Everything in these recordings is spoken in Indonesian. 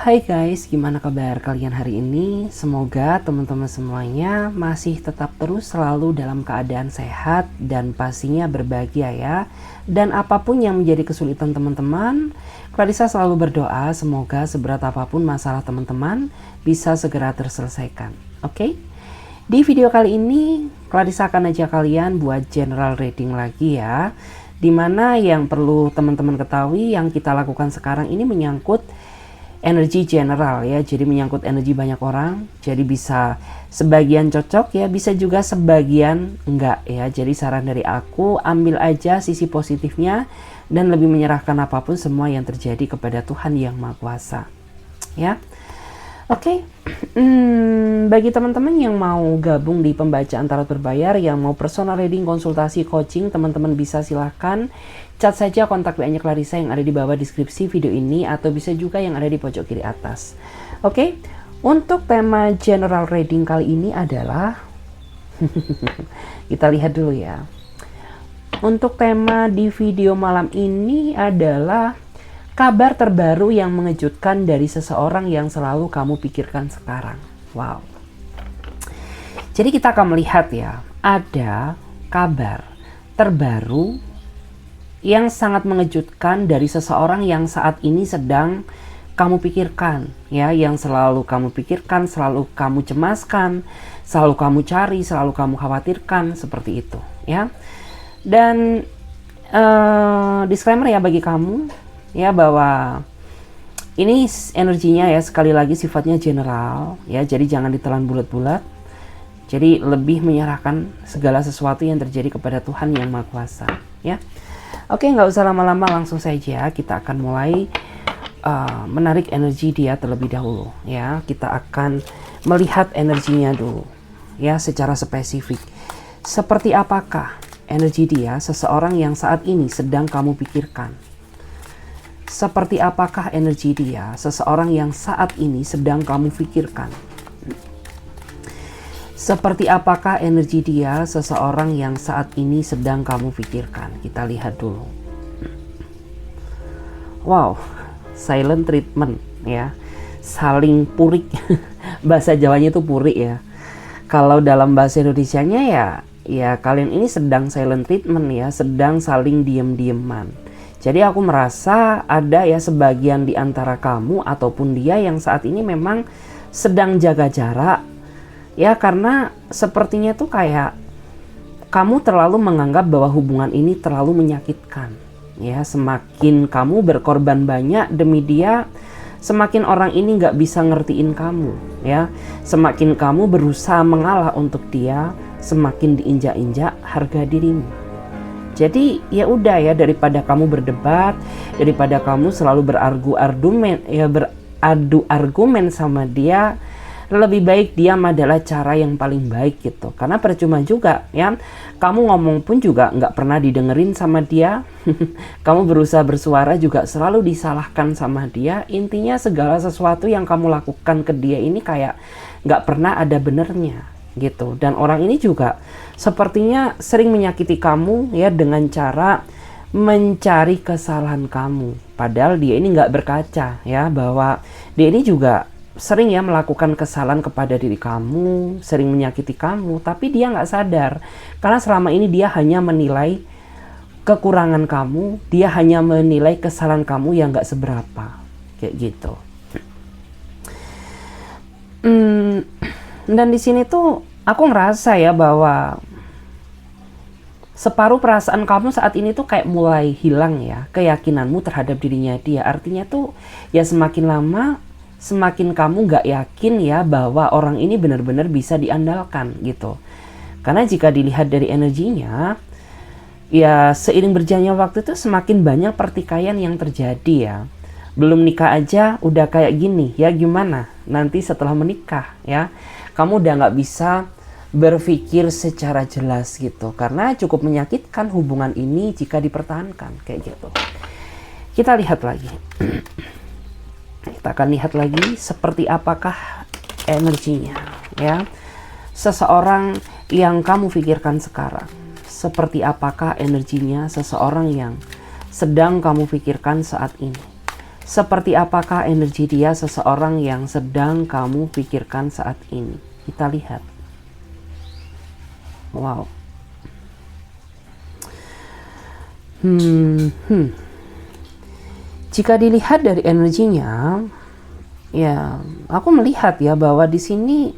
Hai guys, gimana kabar kalian hari ini? Semoga teman-teman semuanya masih tetap terus selalu dalam keadaan sehat dan pastinya berbahagia ya. Dan apapun yang menjadi kesulitan teman-teman, Clarissa selalu berdoa semoga seberat apapun masalah teman-teman bisa segera terselesaikan. Oke? Di video kali ini, Clarissa akan ajak kalian buat general reading lagi ya. Dimana yang perlu teman-teman ketahui yang kita lakukan sekarang ini menyangkut energi general ya, jadi menyangkut energi banyak orang, jadi bisa sebagian cocok ya, bisa juga sebagian enggak ya. Jadi saran dari aku, ambil aja sisi positifnya dan lebih menyerahkan apapun semua yang terjadi kepada Tuhan yang Maha Kuasa ya. Oke. Bagi teman-teman yang mau gabung di pembacaan tarot berbayar, yang mau personal reading, konsultasi, coaching, teman-teman bisa silahkan chat saja kontak WA-nya Clarissa yang ada di bawah deskripsi video ini, atau bisa juga yang ada di pojok kiri atas. Oke, untuk tema general reading kali ini adalah kita lihat dulu ya. Untuk tema di video malam ini adalah kabar terbaru yang mengejutkan dari seseorang yang selalu kamu pikirkan sekarang. Wow. Jadi kita akan melihat ya, ada kabar terbaru yang sangat mengejutkan dari seseorang yang saat ini sedang kamu pikirkan ya, yang selalu kamu pikirkan, selalu kamu cemaskan, selalu kamu cari, selalu kamu khawatirkan, seperti itu ya. Dan disclaimer ya bagi kamu ya, bahwa ini energinya ya sekali lagi sifatnya general ya, jadi jangan ditelan bulat-bulat. Jadi lebih menyerahkan segala sesuatu yang terjadi kepada Tuhan yang Maha Kuasa ya. Oke, nggak usah lama-lama, langsung saja kita akan mulai menarik energi dia terlebih dahulu ya. Kita akan melihat energinya dulu ya, secara spesifik. Seperti apakah energi dia, seseorang yang saat ini sedang kamu pikirkan? Seperti apakah energi dia, seseorang yang saat ini sedang kamu pikirkan? Seperti apakah energi dia, seseorang yang saat ini sedang kamu pikirkan? Kita lihat dulu. Wow, silent treatment ya, saling purik. Bahasa Jawanya itu purik ya. Kalau dalam bahasa Indonesianya ya kalian ini sedang silent treatment ya, sedang saling diem-dieman. Jadi aku merasa ada ya sebagian di antara kamu ataupun dia yang saat ini memang sedang jaga jarak ya, karena sepertinya tuh kayak kamu terlalu menganggap bahwa hubungan ini terlalu menyakitkan ya. Semakin kamu berkorban banyak demi dia, semakin orang ini nggak bisa ngertiin kamu ya. Semakin kamu berusaha mengalah untuk dia, semakin diinjak-injak harga dirimu. Jadi ya udah ya, daripada kamu berdebat, daripada kamu selalu beradu argumen sama dia, lebih baik diam adalah cara yang paling baik gitu. Karena percuma juga ya, kamu ngomong pun juga nggak pernah didengerin sama dia. Kamu berusaha bersuara juga selalu disalahkan sama dia. Intinya segala sesuatu yang kamu lakukan ke dia ini kayak nggak pernah ada benernya gitu. Dan orang ini juga sepertinya sering menyakiti kamu ya, dengan cara mencari kesalahan kamu. Padahal dia ini nggak berkaca ya, bahwa dia ini juga sering ya melakukan kesalahan kepada diri kamu, sering menyakiti kamu, tapi dia nggak sadar. Karena selama ini dia hanya menilai kekurangan kamu, dia hanya menilai kesalahan kamu yang nggak seberapa, kayak gitu. Dan di sini tuh aku ngerasa ya bahwa separuh perasaan kamu saat ini tuh kayak mulai hilang ya, keyakinanmu terhadap dirinya dia. Artinya tuh ya semakin lama semakin kamu gak yakin ya bahwa orang ini benar-benar bisa diandalkan gitu. Karena jika dilihat dari energinya, ya seiring berjalannya waktu itu semakin banyak pertikaian yang terjadi ya. Belum nikah aja udah kayak gini ya, gimana nanti setelah menikah ya. Kamu udah gak bisa berpikir secara jelas gitu, karena cukup menyakitkan hubungan ini jika dipertahankan kayak gitu. Kita lihat lagi. Kita akan lihat lagi seperti apakah energinya ya, seseorang yang kamu pikirkan sekarang. Seperti apakah energinya seseorang yang sedang kamu pikirkan saat ini. Seperti apakah energi dia, seseorang yang sedang kamu pikirkan saat ini? Kita lihat. Wow. Jika dilihat dari energinya, ya, aku melihat ya bahwa di sini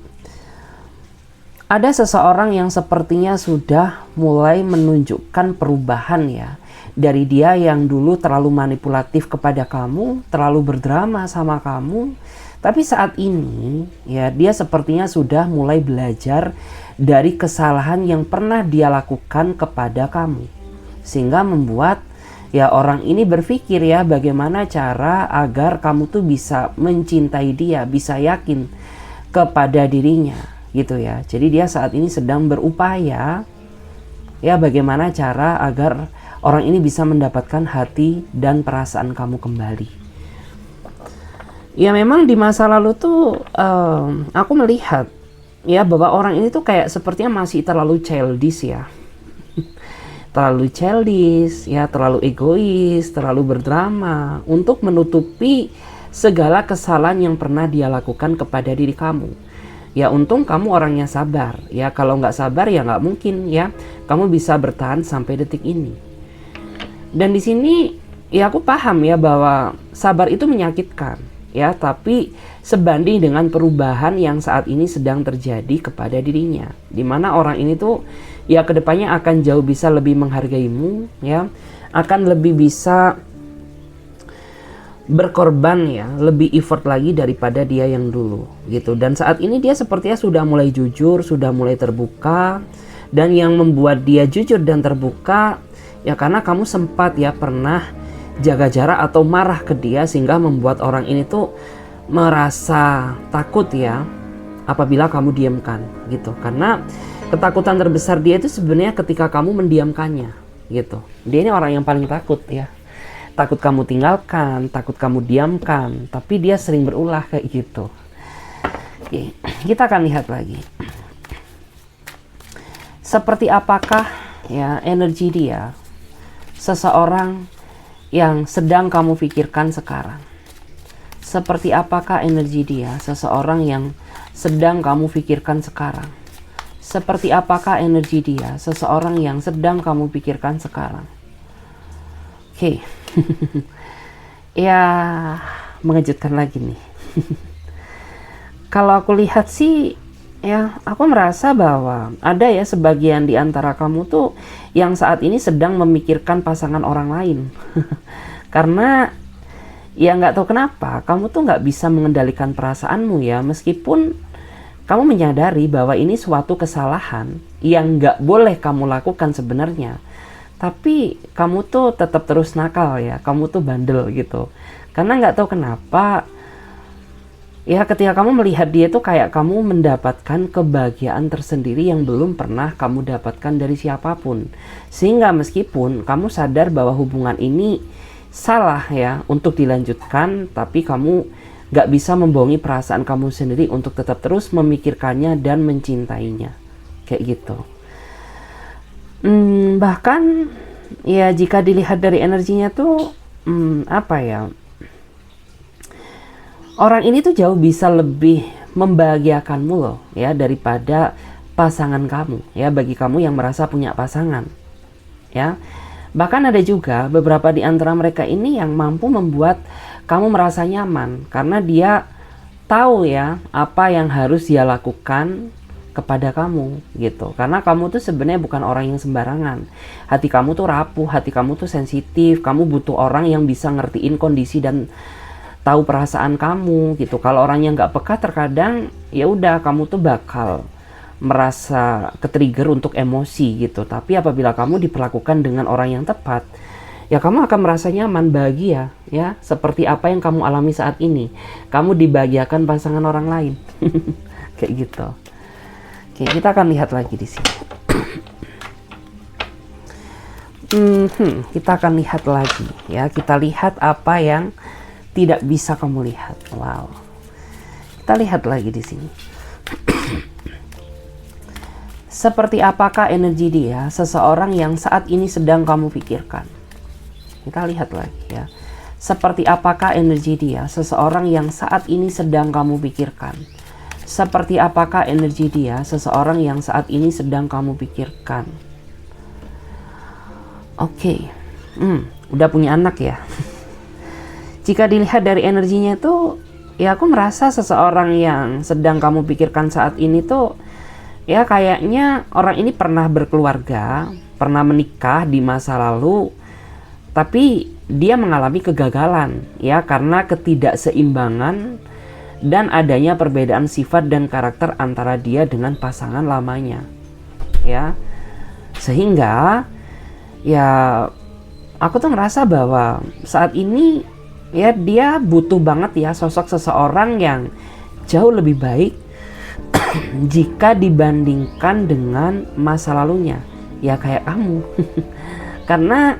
ada seseorang yang sepertinya sudah mulai menunjukkan perubahan ya. Dari dia yang dulu terlalu manipulatif kepada kamu, terlalu berdrama sama kamu, tapi saat ini ya dia sepertinya sudah mulai belajar dari kesalahan yang pernah dia lakukan kepada kamu. Sehingga membuat ya orang ini berpikir ya bagaimana cara agar kamu tuh bisa mencintai dia, bisa yakin kepada dirinya gitu ya. Jadi dia saat ini sedang berupaya ya bagaimana cara agar orang ini bisa mendapatkan hati dan perasaan kamu kembali. Ya memang di masa lalu tuh aku melihat ya bahwa orang ini tuh kayak sepertinya masih terlalu childish ya. Terlalu childish, ya terlalu egois, terlalu berdrama untuk menutupi segala kesalahan yang pernah dia lakukan kepada diri kamu. Ya untung kamu orangnya sabar, ya kalau nggak sabar ya nggak mungkin ya kamu bisa bertahan sampai detik ini. Dan di sini ya aku paham ya bahwa sabar itu menyakitkan, ya tapi sebanding dengan perubahan yang saat ini sedang terjadi kepada dirinya, dimana orang ini tuh ya kedepannya akan jauh bisa lebih menghargaimu ya, akan lebih bisa berkorban ya, lebih effort lagi daripada dia yang dulu gitu. Dan saat ini dia sepertinya sudah mulai jujur, sudah mulai terbuka. Dan yang membuat dia jujur dan terbuka ya karena kamu sempat ya pernah jaga jarak atau marah ke dia, sehingga membuat orang ini tuh merasa takut ya apabila kamu diamkan gitu. Karena ketakutan terbesar dia itu sebenarnya ketika kamu mendiamkannya gitu. Dia ini orang yang paling takut ya. Takut kamu tinggalkan, takut kamu diamkan, tapi dia sering berulah kayak gitu. Oke, kita akan lihat lagi. Seperti apakah ya energi dia, seseorang yang sedang kamu pikirkan sekarang? Seperti apakah energi dia, seseorang yang sedang kamu pikirkan sekarang? Seperti apakah energi dia, seseorang yang sedang kamu pikirkan sekarang? Oke. Ya, mengejutkan lagi nih. Kalau aku lihat sih, ya aku merasa bahwa ada ya sebagian di antara kamu tuh yang saat ini sedang memikirkan pasangan orang lain. Karena ya nggak tahu kenapa, kamu tuh nggak bisa mengendalikan perasaanmu ya, meskipun kamu menyadari bahwa ini suatu kesalahan yang nggak boleh kamu lakukan sebenarnya. Tapi kamu tuh tetap terus nakal ya, kamu tuh bandel gitu. Karena nggak tahu kenapa, ya ketika kamu melihat dia tuh kayak kamu mendapatkan kebahagiaan tersendiri yang belum pernah kamu dapatkan dari siapapun. Sehingga meskipun kamu sadar bahwa hubungan ini salah ya untuk dilanjutkan, tapi kamu gak bisa membohongi perasaan kamu sendiri untuk tetap terus memikirkannya dan mencintainya. Kayak gitu. Bahkan ya jika dilihat dari energinya tuh apa ya, orang ini tuh jauh bisa lebih membahagiakanmu loh ya daripada pasangan kamu ya, bagi kamu yang merasa punya pasangan ya. Bahkan ada juga beberapa di antara mereka ini yang mampu membuat kamu merasa nyaman karena dia tahu ya apa yang harus dia lakukan kepada kamu gitu. Karena kamu tuh sebenarnya bukan orang yang sembarangan. Hati kamu tuh rapuh, hati kamu tuh sensitif, kamu butuh orang yang bisa ngertiin kondisi dan tahu perasaan kamu gitu. Kalau orang yang nggak peka terkadang ya udah kamu tuh bakal merasa ke-trigger untuk emosi gitu. Tapi apabila kamu diperlakukan dengan orang yang tepat, ya kamu akan merasa nyaman, bahagia ya, seperti apa yang kamu alami saat ini. Kamu dibahagiakan pasangan orang lain. Kayak gitu. Oke, kita akan lihat lagi di sini. Kita akan lihat lagi ya. Kita lihat apa yang tidak bisa kamu lihat. Wow. Kita lihat lagi di sini. Seperti apakah energi dia, seseorang yang saat ini sedang kamu pikirkan? Kita lihat lagi ya. Seperti apakah energi dia, seseorang yang saat ini sedang kamu pikirkan? Seperti apakah energi dia, seseorang yang saat ini sedang kamu pikirkan? Oke, udah punya anak ya. Jika dilihat dari energinya itu, ya aku merasa seseorang yang sedang kamu pikirkan saat ini tuh, ya kayaknya orang ini pernah berkeluarga, pernah menikah di masa lalu, tapi dia mengalami kegagalan ya karena ketidakseimbangan dan adanya perbedaan sifat dan karakter antara dia dengan pasangan lamanya ya, sehingga ya aku tuh ngerasa bahwa saat ini ya dia butuh banget ya sosok seseorang yang jauh lebih baik jika dibandingkan dengan masa lalunya ya kayak kamu. Karena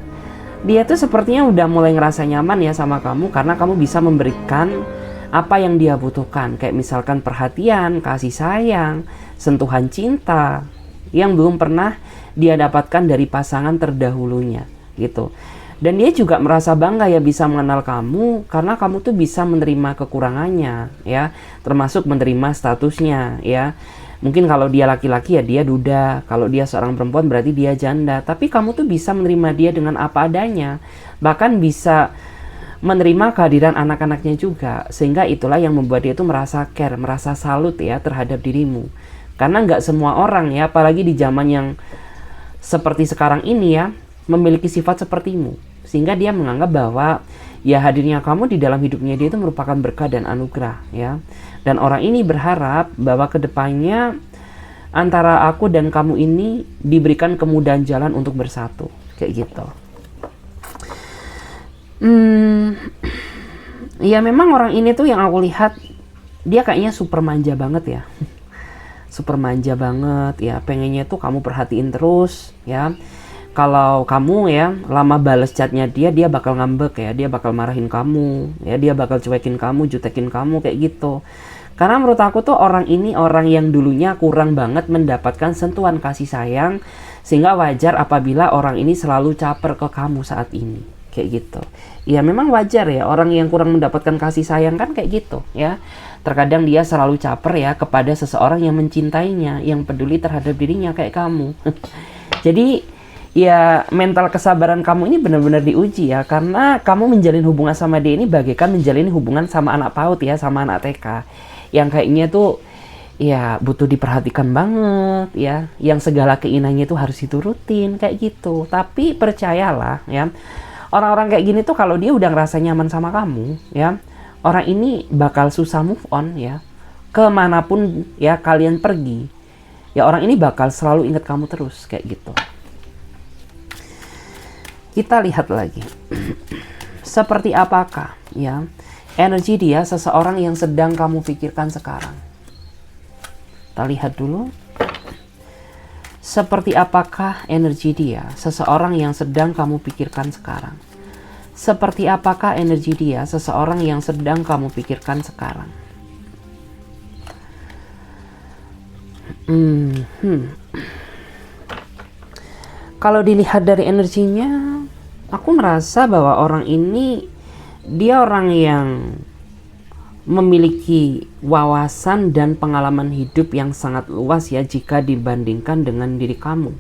dia tuh sepertinya udah mulai ngerasa nyaman ya sama kamu karena kamu bisa memberikan apa yang dia butuhkan, kayak misalkan perhatian, kasih sayang, sentuhan cinta yang belum pernah dia dapatkan dari pasangan terdahulunya gitu. Dan dia juga merasa bangga ya bisa mengenal kamu karena kamu tuh bisa menerima kekurangannya ya, termasuk menerima statusnya ya. Mungkin kalau dia laki-laki ya dia duda, kalau dia seorang perempuan berarti dia janda. Tapi kamu tuh bisa menerima dia dengan apa adanya, bahkan bisa menerima kehadiran anak-anaknya juga. Sehingga itulah yang membuat dia tuh merasa care, merasa salut ya terhadap dirimu. Karena nggak semua orang ya, apalagi di zaman yang seperti sekarang ini ya, memiliki sifat sepertimu. Sehingga dia menganggap bahwa ya hadirnya kamu di dalam hidupnya dia itu merupakan berkah dan anugerah ya. Dan orang ini berharap bahwa kedepannya antara aku dan kamu ini diberikan kemudahan jalan untuk bersatu kayak gitu. Ya memang orang ini tuh yang aku lihat dia kayaknya super manja banget ya. Super manja banget ya, pengennya tuh kamu perhatiin terus ya. Kalau kamu ya lama bales chatnya dia bakal ngambek ya, dia bakal marahin kamu ya, dia bakal cuekin kamu, jutekin kamu kayak gitu. Karena menurut aku tuh orang ini orang yang dulunya kurang banget mendapatkan sentuhan kasih sayang, sehingga wajar apabila orang ini selalu caper ke kamu saat ini kayak gitu. Ya memang wajar ya, orang yang kurang mendapatkan kasih sayang kan kayak gitu ya. Terkadang dia selalu caper ya kepada seseorang yang mencintainya, yang peduli terhadap dirinya kayak kamu. Jadi ya mental kesabaran kamu ini benar-benar diuji ya, karena kamu menjalin hubungan sama dia ini bagaikan menjalin hubungan sama anak PAUD ya, sama anak TK yang kayaknya tuh ya butuh diperhatikan banget ya, yang segala keinginannya itu harus diturutin kayak gitu. Tapi percayalah ya, orang-orang kayak gini tuh kalau dia udah ngerasa nyaman sama kamu ya, orang ini bakal susah move on ya, kemanapun ya kalian pergi ya, orang ini bakal selalu ingat kamu terus kayak gitu. Kita lihat lagi. Seperti apakah ya energi dia, seseorang yang sedang kamu pikirkan sekarang? Kita lihat dulu. Seperti apakah energi dia, seseorang yang sedang kamu pikirkan sekarang? Seperti apakah energi dia, seseorang yang sedang kamu pikirkan sekarang? Kalau dilihat dari energinya, aku merasa bahwa orang ini dia orang yang memiliki wawasan dan pengalaman hidup yang sangat luas ya jika dibandingkan dengan diri kamu.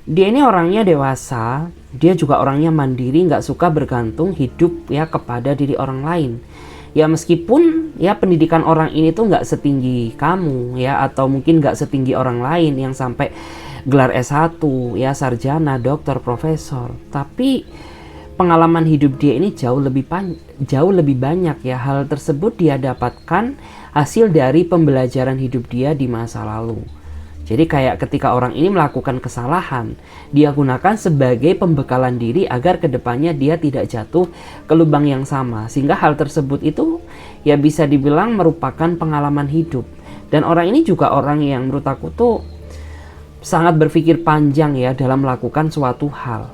Dia ini orangnya dewasa, dia juga orangnya mandiri, nggak suka bergantung hidup ya kepada diri orang lain. Ya meskipun ya pendidikan orang ini tuh nggak setinggi kamu ya, atau mungkin nggak setinggi orang lain yang sampai gelar S1 ya, sarjana, dokter, profesor, tapi pengalaman hidup dia ini jauh lebih banyak ya. Hal tersebut dia dapatkan hasil dari pembelajaran hidup dia di masa lalu. Jadi kayak ketika orang ini melakukan kesalahan, dia gunakan sebagai pembekalan diri agar kedepannya dia tidak jatuh ke lubang yang sama. Sehingga hal tersebut itu ya bisa dibilang merupakan pengalaman hidup. Dan orang ini juga orang yang menurut aku tuh sangat berpikir panjang ya dalam melakukan suatu hal.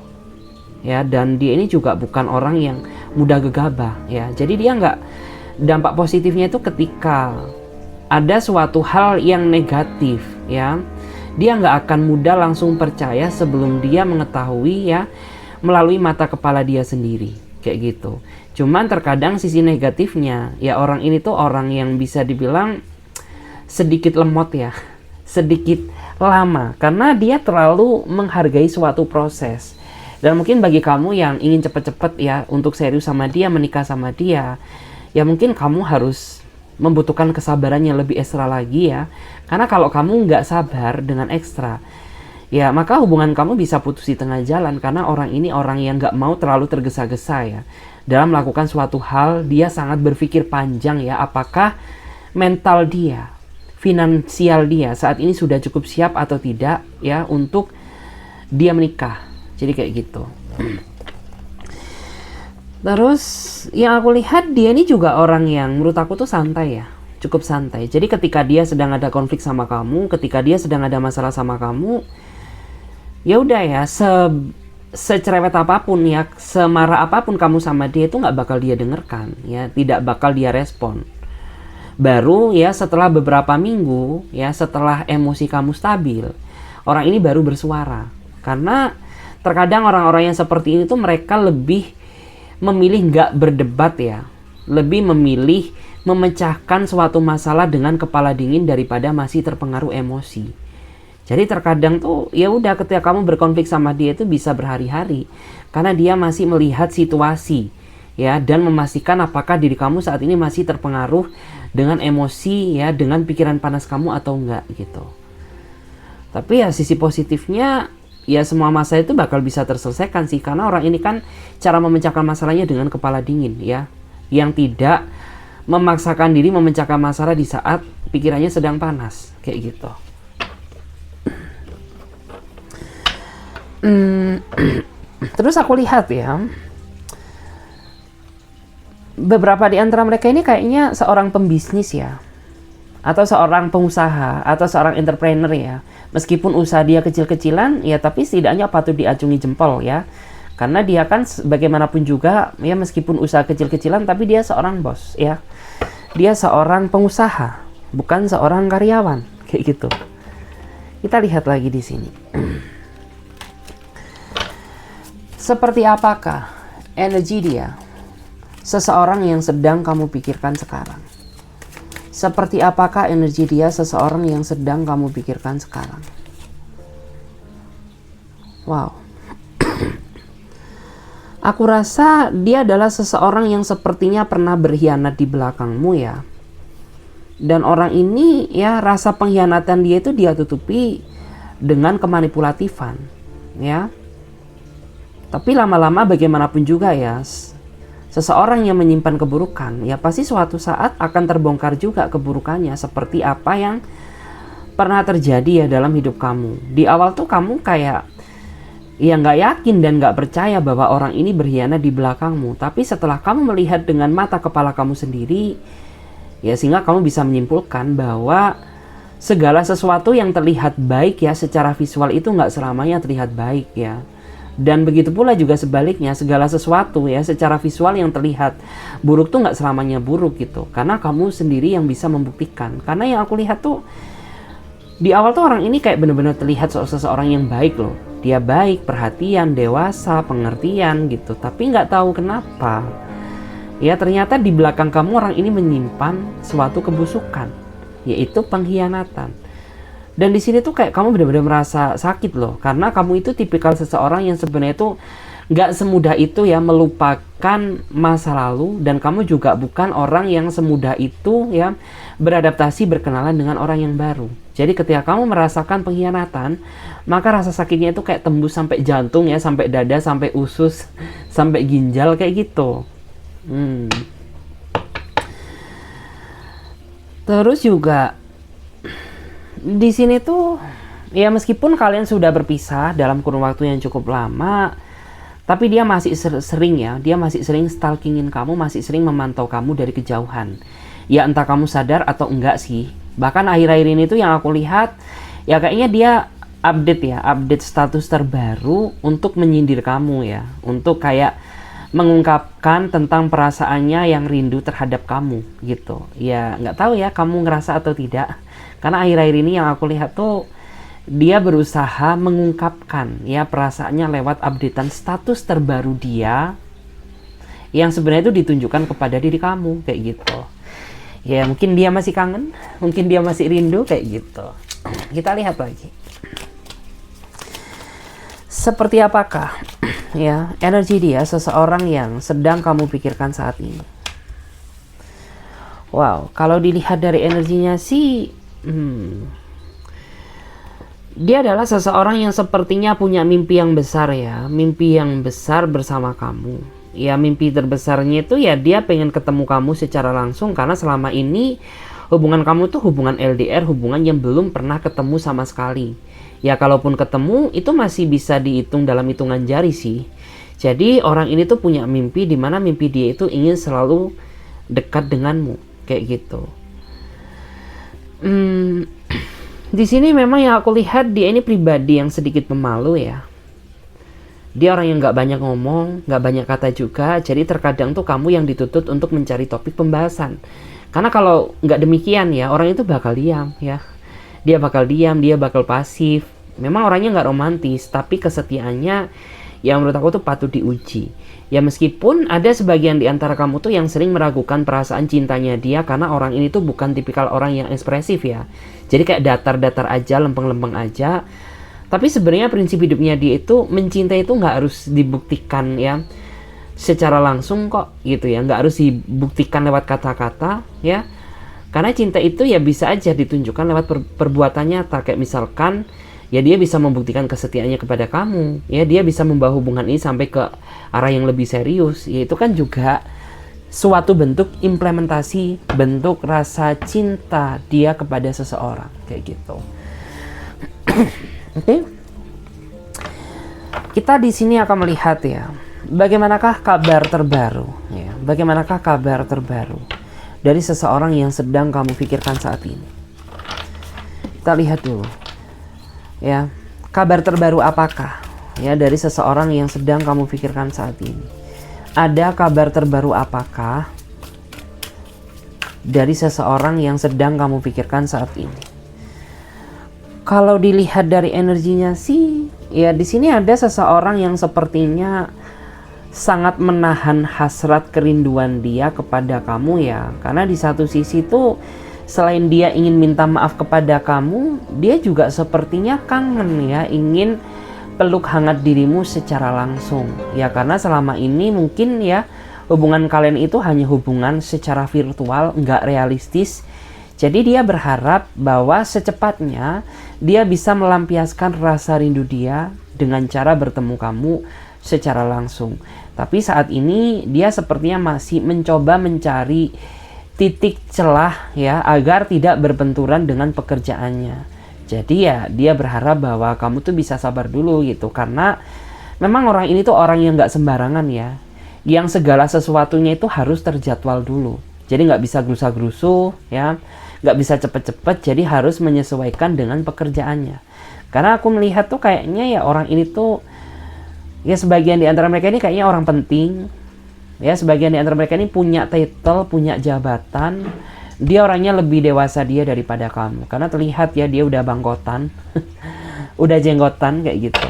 Ya, dan dia ini juga bukan orang yang mudah gegabah ya. Jadi dia nggak, dampak positifnya itu ketika ada suatu hal yang negatif ya, dia nggak akan mudah langsung percaya sebelum dia mengetahui ya melalui mata kepala dia sendiri kayak gitu. Cuman terkadang sisi negatifnya ya, orang ini tuh orang yang bisa dibilang sedikit lemot ya, sedikit lama, karena dia terlalu menghargai suatu proses. Dan mungkin bagi kamu yang ingin cepet-cepet ya untuk serius sama dia, menikah sama dia, ya mungkin kamu harus membutuhkan kesabaran yang lebih ekstra lagi ya. Karena kalau kamu nggak sabar dengan ekstra, ya maka hubungan kamu bisa putus di tengah jalan. Karena orang ini orang yang nggak mau terlalu tergesa-gesa ya dalam melakukan suatu hal. Dia sangat berpikir panjang ya, apakah mental dia, finansial dia saat ini sudah cukup siap atau tidak ya untuk dia menikah. Jadi kayak gitu. Terus yang aku lihat, dia ini juga orang yang menurut aku tuh santai ya, cukup santai. Jadi ketika dia sedang ada konflik sama kamu, ketika dia sedang ada masalah sama kamu, ya udah ya, secerewet apapun ya, semarah apapun kamu sama dia, itu nggak bakal dia dengarkan ya, tidak bakal dia respon. Baru ya setelah beberapa minggu ya, setelah emosi kamu stabil, orang ini baru bersuara. Karena terkadang orang-orang yang seperti ini tuh mereka lebih memilih nggak berdebat ya, lebih memilih memecahkan suatu masalah dengan kepala dingin daripada masih terpengaruh emosi. Jadi terkadang tuh ya udah, ketika kamu berkonflik sama dia itu bisa berhari-hari karena dia masih melihat situasi ya, dan memastikan apakah diri kamu saat ini masih terpengaruh dengan emosi ya, dengan pikiran panas kamu atau enggak gitu. Tapi ya sisi positifnya ya, semua masalah itu bakal bisa terselesaikan sih, karena orang ini kan cara memecahkan masalahnya dengan kepala dingin ya, yang tidak memaksakan diri memecahkan masalah di saat pikirannya sedang panas kayak gitu. Terus aku lihat ya, beberapa di antara mereka ini kayaknya seorang pembisnis ya, atau seorang pengusaha, atau seorang entrepreneur ya. Meskipun usaha dia kecil-kecilan ya, tapi setidaknya patut diacungi jempol ya. Karena dia kan bagaimanapun juga ya, meskipun usaha kecil-kecilan tapi dia seorang bos ya. Dia seorang pengusaha, bukan seorang karyawan kayak gitu. Kita lihat lagi di sini. Seperti apakah energi dia seseorang yang sedang kamu pikirkan sekarang? Seperti apakah energi dia seseorang yang sedang kamu pikirkan sekarang? Wow. Aku rasa dia adalah seseorang yang sepertinya pernah berkhianat di belakangmu ya. Dan orang ini ya, rasa pengkhianatan dia itu dia tutupi dengan kemanipulatifan ya. Tapi lama-lama bagaimanapun juga ya, seseorang yang menyimpan keburukan ya pasti suatu saat akan terbongkar juga keburukannya, seperti apa yang pernah terjadi ya dalam hidup kamu. Di awal tuh kamu kayak ya nggak yakin dan nggak percaya bahwa orang ini berkhianat di belakangmu. Tapi setelah kamu melihat dengan mata kepala kamu sendiri ya, sehingga kamu bisa menyimpulkan bahwa segala sesuatu yang terlihat baik ya secara visual itu nggak selamanya terlihat baik ya. Dan begitu pula juga sebaliknya, segala sesuatu ya secara visual yang terlihat buruk tuh nggak selamanya buruk gitu. Karena kamu sendiri yang bisa membuktikan. Karena yang aku lihat tuh di awal tuh orang ini kayak benar-benar terlihat seseorang yang baik loh. Dia baik, perhatian, dewasa, pengertian gitu. Tapi nggak tahu kenapa ya, ternyata di belakang kamu orang ini menyimpan suatu kebusukan, yaitu pengkhianatan. Dan di sini tuh kayak kamu benar-benar merasa sakit loh, karena kamu itu tipikal seseorang yang sebenarnya itu nggak semudah itu ya melupakan masa lalu, dan kamu juga bukan orang yang semudah itu ya beradaptasi berkenalan dengan orang yang baru. Jadi ketika kamu merasakan pengkhianatan, maka rasa sakitnya itu kayak tembus sampai jantung ya, sampai dada, sampai usus, sampai ginjal kayak gitu. Terus juga di sini tuh ya, meskipun kalian sudah berpisah dalam kurun waktu yang cukup lama, tapi dia masih sering ya, dia masih sering stalkingin kamu, masih sering memantau kamu dari kejauhan. Ya entah kamu sadar atau enggak sih. Bahkan akhir-akhir ini tuh yang aku lihat ya, kayaknya dia update status terbaru untuk menyindir kamu ya, untuk kayak mengungkapkan tentang perasaannya yang rindu terhadap kamu gitu. Ya nggak tahu ya kamu ngerasa atau tidak. Karena akhir-akhir ini yang aku lihat tuh dia berusaha mengungkapkan ya perasaannya lewat updatean status terbaru dia yang sebenarnya itu ditunjukkan kepada diri kamu kayak gitu. Ya mungkin dia masih kangen, mungkin dia masih rindu kayak gitu. Kita lihat lagi. Seperti apakah ya energi dia seseorang yang sedang kamu pikirkan saat ini? Wow, kalau dilihat dari energinya sih, dia adalah seseorang yang sepertinya punya mimpi yang besar ya, mimpi yang besar bersama kamu. Ya mimpi terbesarnya itu ya dia pengen ketemu kamu secara langsung, karena selama ini hubungan kamu tuh hubungan LDR, hubungan yang belum pernah ketemu sama sekali. Ya kalaupun ketemu itu masih bisa dihitung dalam hitungan jari sih. Jadi orang ini tuh punya mimpi, dimana mimpi dia itu ingin selalu dekat denganmu kayak gitu. Di sini memang yang aku lihat dia ini pribadi yang sedikit pemalu ya. Dia orang yang gak banyak ngomong, gak banyak kata juga. Jadi terkadang tuh kamu yang dituntut untuk mencari topik pembahasan. Karena kalau gak demikian ya, orang itu bakal diam ya. Dia bakal diam, dia bakal pasif. Memang orangnya gak romantis, tapi kesetiaannya yang menurut aku tuh patut diuji. Ya meskipun ada sebagian di antara kamu tuh yang sering meragukan perasaan cintanya dia, karena orang ini tuh bukan tipikal orang yang ekspresif ya. Jadi kayak datar-datar aja, lempeng-lempeng aja. Tapi sebenarnya prinsip hidupnya dia itu mencintai itu nggak harus dibuktikan ya secara langsung kok gitu ya, nggak harus dibuktikan lewat kata-kata ya, karena cinta itu ya bisa aja ditunjukkan lewat perbuatan nyata. Kayak misalkan ya dia bisa membuktikan kesetiaannya kepada kamu ya, dia bisa membawa hubungan ini sampai ke arah yang lebih serius ya, itu kan juga suatu bentuk implementasi bentuk rasa cinta dia kepada seseorang kayak gitu. Oke. Kita di sini akan melihat ya, bagaimanakah kabar terbaru ya, bagaimanakah kabar terbaru dari seseorang yang sedang kamu pikirkan saat ini. Kita lihat dulu ya, kabar terbaru apakah ya dari seseorang yang sedang kamu pikirkan saat ini. Ada kabar terbaru apakah dari seseorang yang sedang kamu pikirkan saat ini? Kalau dilihat dari energinya sih, ya di sini ada seseorang yang sepertinya sangat menahan hasrat kerinduan dia kepada kamu ya. Karena di satu sisi tuh selain dia ingin minta maaf kepada kamu, dia juga sepertinya kangen ya, ingin peluk hangat dirimu secara langsung. Ya karena selama ini mungkin ya hubungan kalian itu hanya hubungan secara virtual, nggak realistis. Jadi dia berharap bahwa secepatnya dia bisa melampiaskan rasa rindu dia dengan cara bertemu kamu secara langsung. Tapi saat ini dia sepertinya masih mencoba mencari titik celah ya agar tidak berbenturan dengan pekerjaannya. Jadi ya dia berharap bahwa kamu tuh bisa sabar dulu gitu, karena memang orang ini tuh orang yang nggak sembarangan ya, yang segala sesuatunya itu harus terjadwal dulu. Jadi nggak bisa gerusa-gerusu ya, nggak bisa cepet-cepet, jadi harus menyesuaikan dengan pekerjaannya. Karena aku melihat tuh kayaknya ya orang ini tuh ya sebagian di antara mereka ini kayaknya orang penting ya, sebagian di antara mereka ini punya title, punya jabatan. Dia orangnya lebih dewasa dia daripada kamu, karena terlihat ya dia udah bangkotan udah jenggotan kayak gitu.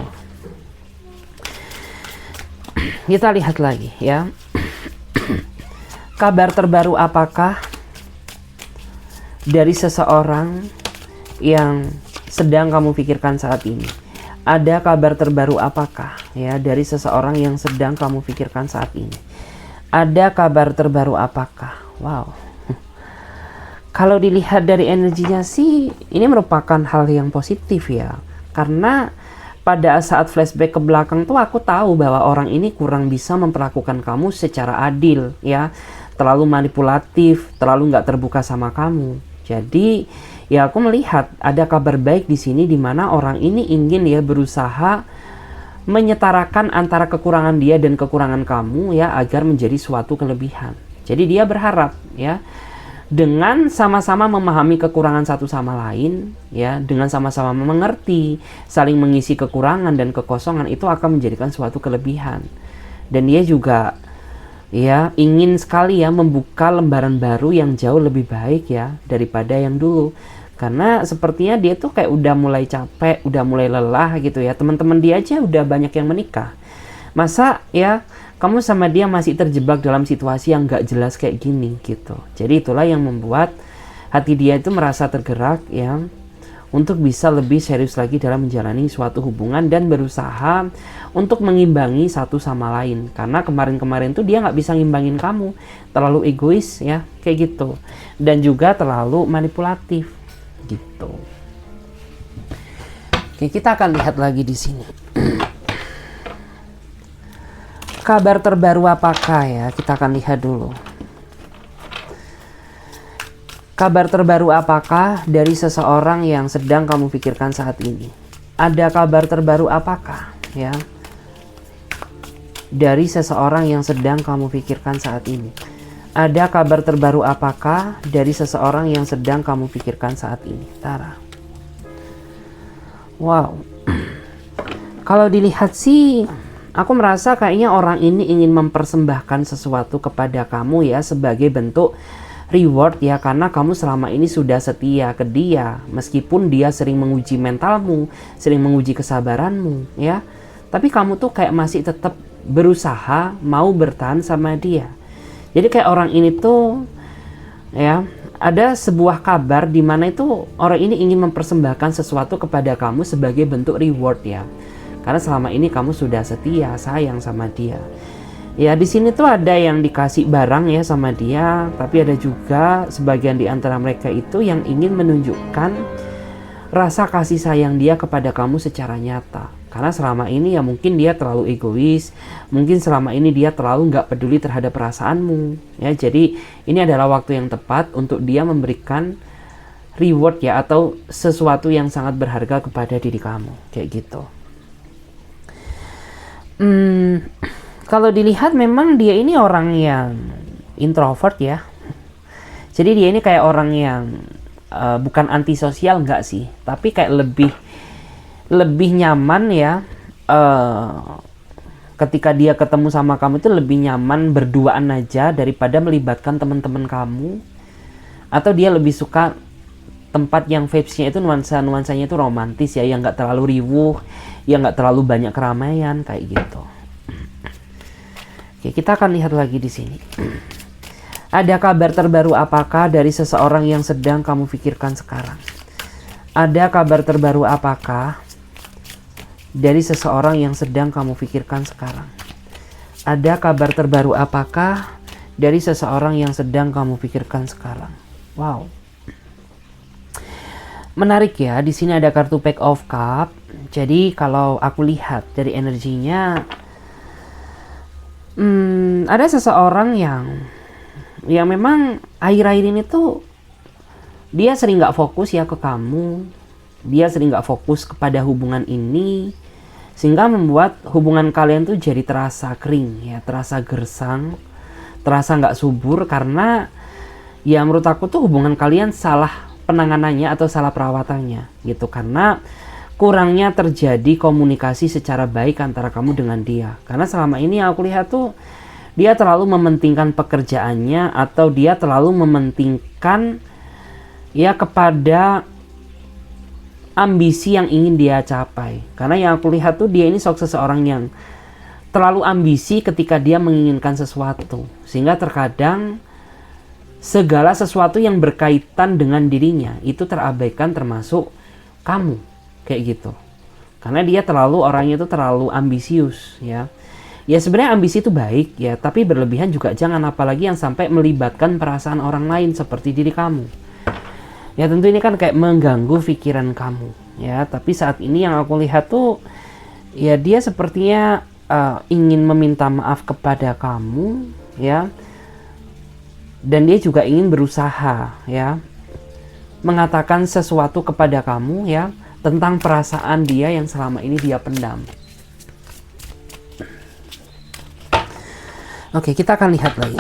Kita lihat lagi ya, kabar terbaru apakah dari seseorang yang sedang kamu pikirkan saat ini? Ada kabar terbaru apakah ya dari seseorang yang sedang kamu pikirkan saat ini? Ada kabar terbaru apakah? Wow. Kalau dilihat dari energinya sih, ini merupakan hal yang positif ya. Karena pada saat flashback ke belakang tuh aku tahu bahwa orang ini kurang bisa memperlakukan kamu secara adil ya. Terlalu manipulatif, terlalu nggak terbuka sama kamu. Jadi ya aku melihat ada kabar baik di sini, di mana orang ini ingin ya berusaha menyetarakan antara kekurangan dia dan kekurangan kamu ya, agar menjadi suatu kelebihan. Jadi dia berharap ya dengan sama-sama memahami kekurangan satu sama lain ya, dengan sama-sama mengerti, saling mengisi kekurangan dan kekosongan, itu akan menjadikan suatu kelebihan. Dan dia juga ya ingin sekali ya membuka lembaran baru yang jauh lebih baik ya daripada yang dulu. Karena sepertinya dia tuh kayak udah mulai capek, udah mulai lelah gitu ya. Teman-teman dia aja udah banyak yang menikah. Masa ya kamu sama dia masih terjebak dalam situasi yang gak jelas kayak gini gitu. Jadi itulah yang membuat hati dia itu merasa tergerak ya, untuk bisa lebih serius lagi dalam menjalani suatu hubungan dan berusaha untuk mengimbangi satu sama lain. Karena kemarin-kemarin tuh dia nggak bisa ngimbangin kamu, terlalu egois ya, kayak gitu. Dan juga terlalu manipulatif gitu. Oke, kita akan lihat lagi di sini. Kabar terbaru apakah ya? Kita akan lihat dulu. Kabar terbaru apakah dari seseorang yang sedang kamu pikirkan saat ini? Ada kabar terbaru apakah ya dari seseorang yang sedang kamu pikirkan saat ini? Ada kabar terbaru apakah dari seseorang yang sedang kamu pikirkan saat ini? Tara. Wow. Kalau dilihat sih, aku merasa kayaknya orang ini ingin mempersembahkan sesuatu kepada kamu ya, sebagai bentuk reward ya, karena kamu selama ini sudah setia ke dia, meskipun dia sering menguji mentalmu, sering menguji kesabaranmu ya, tapi kamu tuh kayak masih tetap berusaha mau bertahan sama dia. Jadi kayak orang ini tuh ya, ada sebuah kabar di mana itu orang ini ingin mempersembahkan sesuatu kepada kamu sebagai bentuk reward ya, karena selama ini kamu sudah setia, sayang sama dia. Ya di sini tuh ada yang dikasih barang ya sama dia, tapi ada juga sebagian di antara mereka itu yang ingin menunjukkan rasa kasih sayang dia kepada kamu secara nyata. Karena selama ini ya mungkin dia terlalu egois, mungkin selama ini dia terlalu nggak peduli terhadap perasaanmu. Ya jadi ini adalah waktu yang tepat untuk dia memberikan reward ya, atau sesuatu yang sangat berharga kepada diri kamu, kayak gitu. Kalau dilihat memang dia ini orang yang introvert ya. Jadi dia ini kayak orang yang bukan antisosial enggak sih, tapi kayak lebih nyaman ya, ketika dia ketemu sama kamu itu lebih nyaman berduaan aja daripada melibatkan teman-teman kamu. Atau dia lebih suka tempat yang vibes-nya itu nuansanya itu romantis ya, yang nggak terlalu riuh, yang nggak terlalu banyak keramaian kayak gitu. Oke, kita akan lihat lagi di sini. Ada kabar terbaru apakah dari seseorang yang sedang kamu pikirkan sekarang? Ada kabar terbaru apakah dari seseorang yang sedang kamu pikirkan sekarang? Ada kabar terbaru apakah dari seseorang yang sedang kamu pikirkan sekarang? Wow. Menarik ya, di sini ada kartu Pack of Cup. Jadi kalau aku lihat dari energinya, ada seseorang yang memang akhir-akhir ini tuh dia sering nggak fokus ya ke kamu. Dia sering nggak fokus kepada hubungan ini, sehingga membuat hubungan kalian tuh jadi terasa kering ya, terasa gersang, terasa nggak subur. Karena ya menurut aku tuh hubungan kalian salah penanganannya atau salah perawatannya gitu, karena kurangnya terjadi komunikasi secara baik antara kamu dengan dia. Karena selama ini yang aku lihat tuh dia terlalu mementingkan pekerjaannya, atau dia terlalu mementingkan ya kepada ambisi yang ingin dia capai. Karena yang aku lihat tuh dia ini seseorang yang terlalu ambisi ketika dia menginginkan sesuatu, sehingga terkadang segala sesuatu yang berkaitan dengan dirinya itu terabaikan, termasuk kamu, kayak gitu. Karena dia orangnya itu terlalu ambisius ya. Ya sebenarnya ambisi itu baik ya, tapi berlebihan juga jangan, apalagi yang sampai melibatkan perasaan orang lain seperti diri kamu. Ya tentu ini kan kayak mengganggu pikiran kamu ya. Tapi saat ini yang aku lihat tuh ya dia sepertinya ingin meminta maaf kepada kamu ya. Dan dia juga ingin berusaha ya mengatakan sesuatu kepada kamu ya, tentang perasaan dia yang selama ini dia pendam. Oke, kita akan lihat lagi.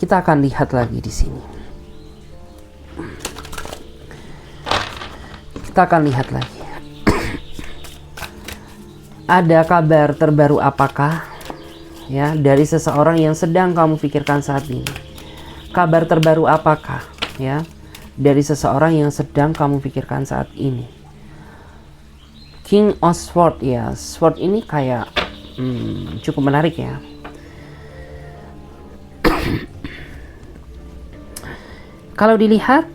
Kita akan lihat lagi di sini. Kita akan lihat lagi. Ada kabar terbaru apakah ya dari seseorang yang sedang kamu pikirkan saat ini? Kabar terbaru apakah ya dari seseorang yang sedang kamu pikirkan saat ini? King of Swords ya. Sword ini kayak Cukup menarik ya. Kalau dilihat,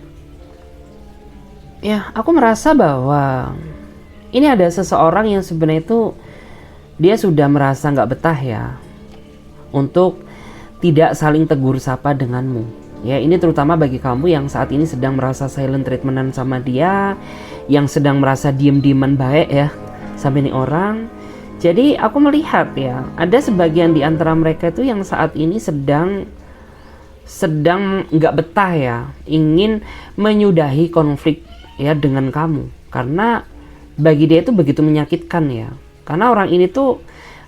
ya aku merasa bahwa ini ada seseorang yang sebenarnya itu dia sudah merasa nggak betah ya untuk tidak saling tegur sapa denganmu. Ya, ini terutama bagi kamu yang saat ini sedang merasa silent treatmentan sama dia, yang sedang merasa diem-dieman baik ya sama ini orang. Jadi aku melihat ya, ada sebagian di antara mereka itu yang saat ini sedang nggak betah ya, ingin menyudahi konflik ya dengan kamu, karena bagi dia itu begitu menyakitkan ya. Karena orang ini tuh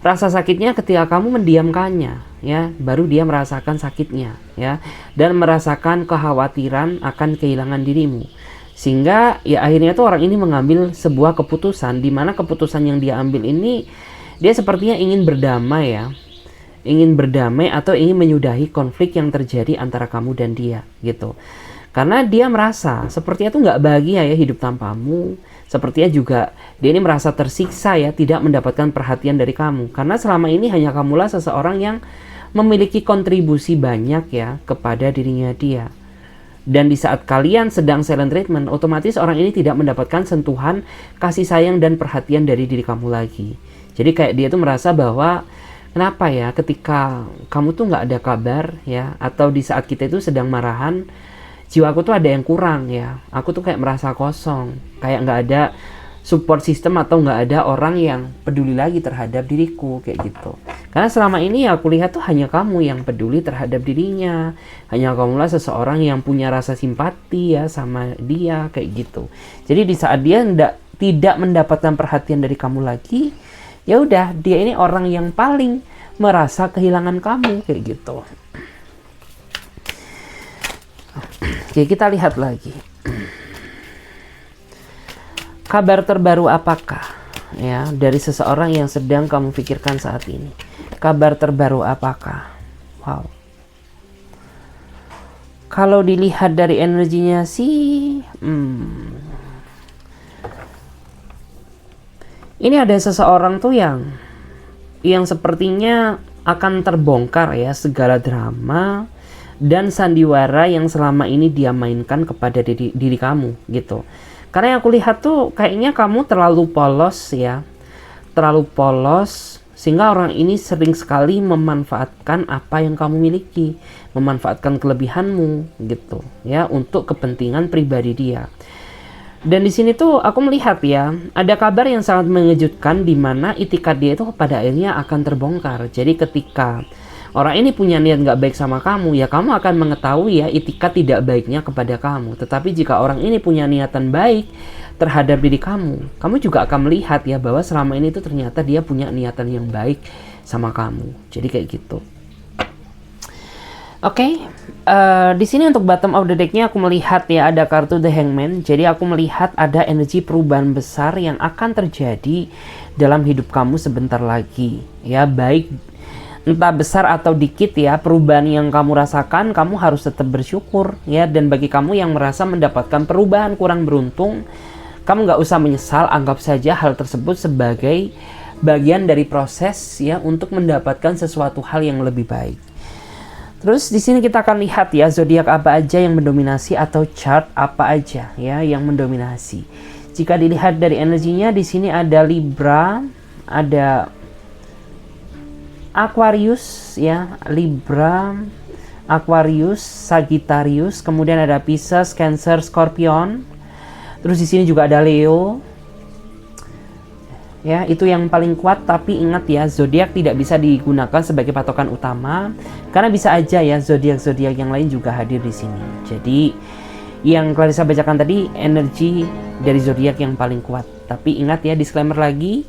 rasa sakitnya ketika kamu mendiamkannya ya, baru dia merasakan sakitnya ya, dan merasakan kekhawatiran akan kehilangan dirimu. Sehingga ya akhirnya tuh orang ini mengambil sebuah keputusan, di mana keputusan yang dia ambil ini dia sepertinya ingin berdamai ya, ingin berdamai atau ingin menyudahi konflik yang terjadi antara kamu dan dia gitu. Karena dia merasa sepertinya tuh nggak bahagia ya hidup tanpamu. Sepertinya juga dia ini merasa tersiksa ya, tidak mendapatkan perhatian dari kamu. Karena selama ini hanya kamulah seseorang yang memiliki kontribusi banyak ya kepada dirinya dia. Dan di saat kalian sedang silent treatment, otomatis orang ini tidak mendapatkan sentuhan kasih sayang dan perhatian dari diri kamu lagi. Jadi kayak dia tuh merasa bahwa kenapa ya ketika kamu tuh nggak ada kabar ya, atau di saat kita itu sedang marahan, jiwaku tuh ada yang kurang ya, aku tuh kayak merasa kosong, kayak nggak ada support system atau nggak ada orang yang peduli lagi terhadap diriku kayak gitu. Karena selama ini aku lihat tuh hanya kamu yang peduli terhadap dirinya, hanya kamulah seseorang yang punya rasa simpati ya sama dia kayak gitu. Jadi di saat dia tidak mendapatkan perhatian dari kamu lagi, ya udah dia ini orang yang paling merasa kehilangan kamu kayak gitu. Oke, kita lihat lagi. Kabar terbaru apakah ya dari seseorang yang sedang kamu pikirkan saat ini? Kabar terbaru apakah? Wow. Kalau dilihat dari energinya sih, ini ada seseorang tuh yang sepertinya akan terbongkar ya segala drama dan sandiwara yang selama ini dia mainkan kepada diri kamu gitu. Karena yang aku lihat tuh kayaknya kamu terlalu polos ya, terlalu polos, sehingga orang ini sering sekali memanfaatkan apa yang kamu miliki, memanfaatkan kelebihanmu gitu ya untuk kepentingan pribadi dia. Dan di sini tuh aku melihat ya, ada kabar yang sangat mengejutkan di mana itikat dia itu pada akhirnya akan terbongkar. Jadi ketika orang ini punya niat nggak baik sama kamu, ya kamu akan mengetahui ya itikat tidak baiknya kepada kamu. Tetapi jika orang ini punya niatan baik terhadap diri kamu juga akan melihat ya bahwa selama ini tuh ternyata dia punya niatan yang baik sama kamu. Jadi kayak gitu. Oke, di sini untuk bottom of the deck-nya aku melihat ya ada kartu The Hangman. Jadi aku melihat ada energi perubahan besar yang akan terjadi dalam hidup kamu sebentar lagi. Ya baik entah besar atau dikit ya, perubahan yang kamu rasakan, kamu harus tetap bersyukur ya. Dan bagi kamu yang merasa mendapatkan perubahan kurang beruntung, kamu nggak usah menyesal, anggap saja hal tersebut sebagai bagian dari proses ya untuk mendapatkan sesuatu hal yang lebih baik. Terus di sini kita akan lihat ya zodiak apa aja yang mendominasi atau chart apa aja ya yang mendominasi. Jika dilihat dari energinya, di sini ada Libra, ada Aquarius ya, Libra, Aquarius, Sagittarius, kemudian ada Pisces, Cancer, Scorpion. Terus di sini juga ada Leo. Ya, itu yang paling kuat, tapi ingat ya, zodiak tidak bisa digunakan sebagai patokan utama karena bisa aja ya zodiak-zodiak yang lain juga hadir di sini. Jadi yang Clarissa bacakan tadi energi dari zodiak yang paling kuat. Tapi ingat ya, disclaimer lagi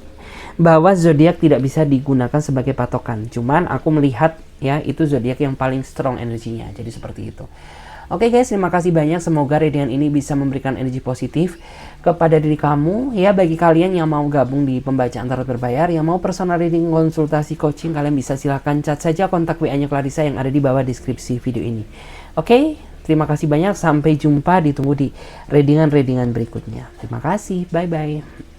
bahwa zodiak tidak bisa digunakan sebagai patokan. Cuman aku melihat ya itu zodiak yang paling strong energinya. Jadi seperti itu. Oke guys, terima kasih banyak. Semoga readingan ini bisa memberikan energi positif kepada diri kamu. Ya, bagi kalian yang mau gabung di pembacaan tarot berbayar, yang mau personal reading, konsultasi, coaching, kalian bisa silahkan chat saja kontak WA-nya Clarissa yang ada di bawah deskripsi video ini. Oke, terima kasih banyak. Sampai jumpa, ditunggu di readingan-readingan berikutnya. Terima kasih, bye-bye.